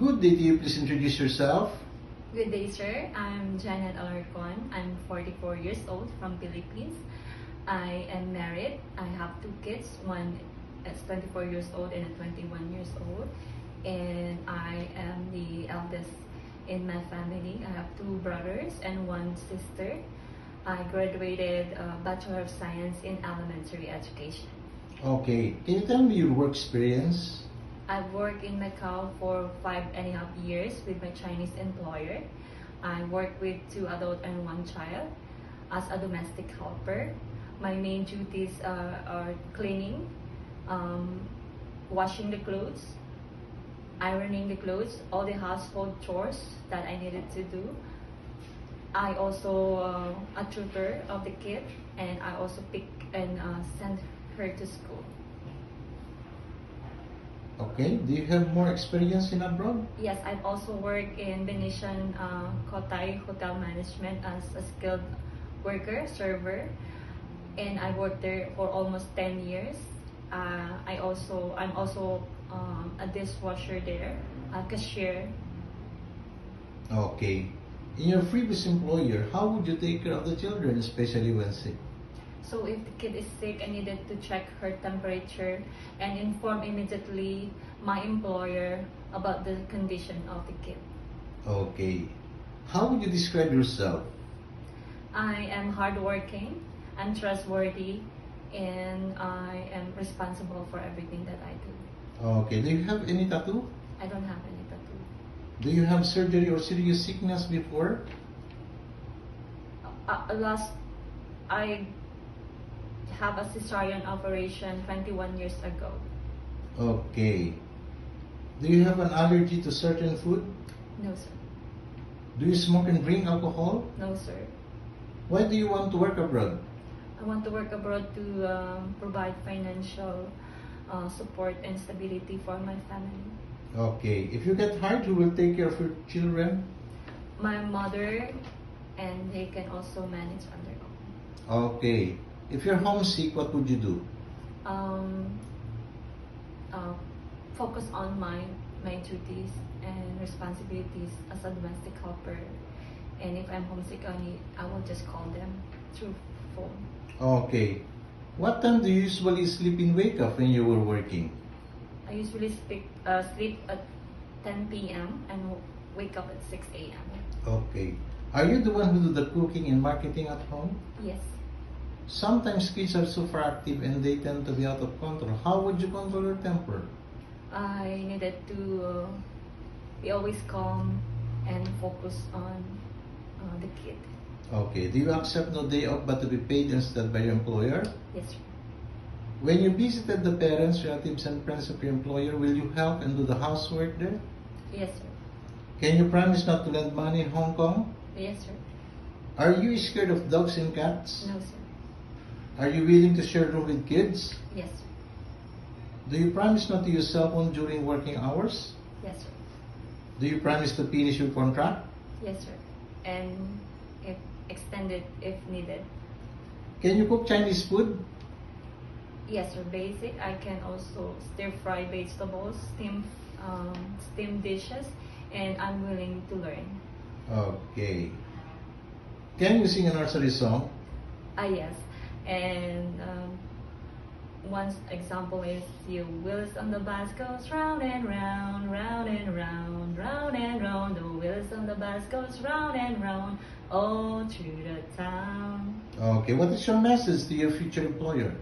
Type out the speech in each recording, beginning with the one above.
Good day to you. Please introduce yourself. Good day, sir. I'm Janet Alarcon. I'm 44 years old from Philippines. I am married. I have two kids. One is 24 years old and a 21 years old. And I am the eldest in my family. I have two brothers and one sister. I graduated Bachelor of Science in Elementary Education. Okay. Can you tell me your work experience? I've worked in Macau for 5.5 years with my Chinese employer. I work with 2 adults and 1 child as a domestic helper. My main duties are cleaning, washing the clothes, ironing the clothes, all the household chores that I needed to do. I also a tutor of the kid, and I also pick and send her to school. Okay. Do you have more experience in abroad? Yes, I've also worked in Venetian Cotai Hotel Management as a skilled worker, server, and I worked there for almost 10 years. I'm also a dishwasher there, a cashier. Okay. In your previous employer, how would you take care of the children, especially when sick? So if the kid is sick, I needed to check her temperature and inform immediately my employer about the condition of the kid. Okay. How would you describe yourself? I am hardworking, I'm trustworthy, and I am responsible for everything that I do. Okay. Do you have any tattoo? I don't have any tattoo. Do you have surgery or serious sickness before? I have a cesarean operation 21 years ago. Okay. Do you have an allergy to certain food? No, sir. Do you smoke and drink alcohol? No, sir. Why do you want to work abroad? I want to work abroad to provide financial support and stability for my family. Okay. If you get hired, who will take care of your children? My mother, and they can also manage on their own. Okay. If you're homesick, what would you do? Focus on my duties and responsibilities as a domestic helper. And if I'm homesick, I will just call them through phone. Okay. What time do you usually sleep and wake up when you were working? I usually sleep at 10 p.m. and wake up at 6 a.m. Okay. Are you the one who do the cooking and marketing at home? Yes. Sometimes kids are super active and they tend to be out of control. How would you control your temper? I needed to be always calm and focus on the kid. Okay. Do you accept no day off but to be paid instead by your employer? Yes, sir. When you visited the parents, relatives, and friends of your employer, will you help and do the housework there? Yes, sir. Can you promise not to lend money in Hong Kong? Yes, sir. Are you scared of dogs and cats? No, sir. Are you willing to share room with kids? Yes, sir. Do you promise not to use cell phone during working hours? Yes, sir. Do you promise to finish your contract? Yes, sir. And if extended if needed. Can you cook Chinese food? Yes, sir. Basic. I can also stir fry vegetables, steam dishes, and I'm willing to learn. Okay. Can you sing a nursery song? Yes. And one example is the wheels on the bus goes round and round, round and round, round and round. The wheels on the bus goes round and round, all through the town. Okay. What is your message to your future employer?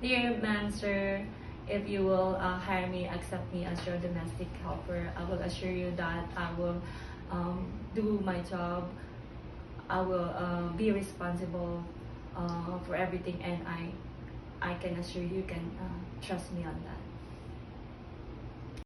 Dear ma'am, sir, if you will hire me, accept me as your domestic helper, I will assure you that I will do my job. I will be responsible for everything, and I can assure you can trust me on that.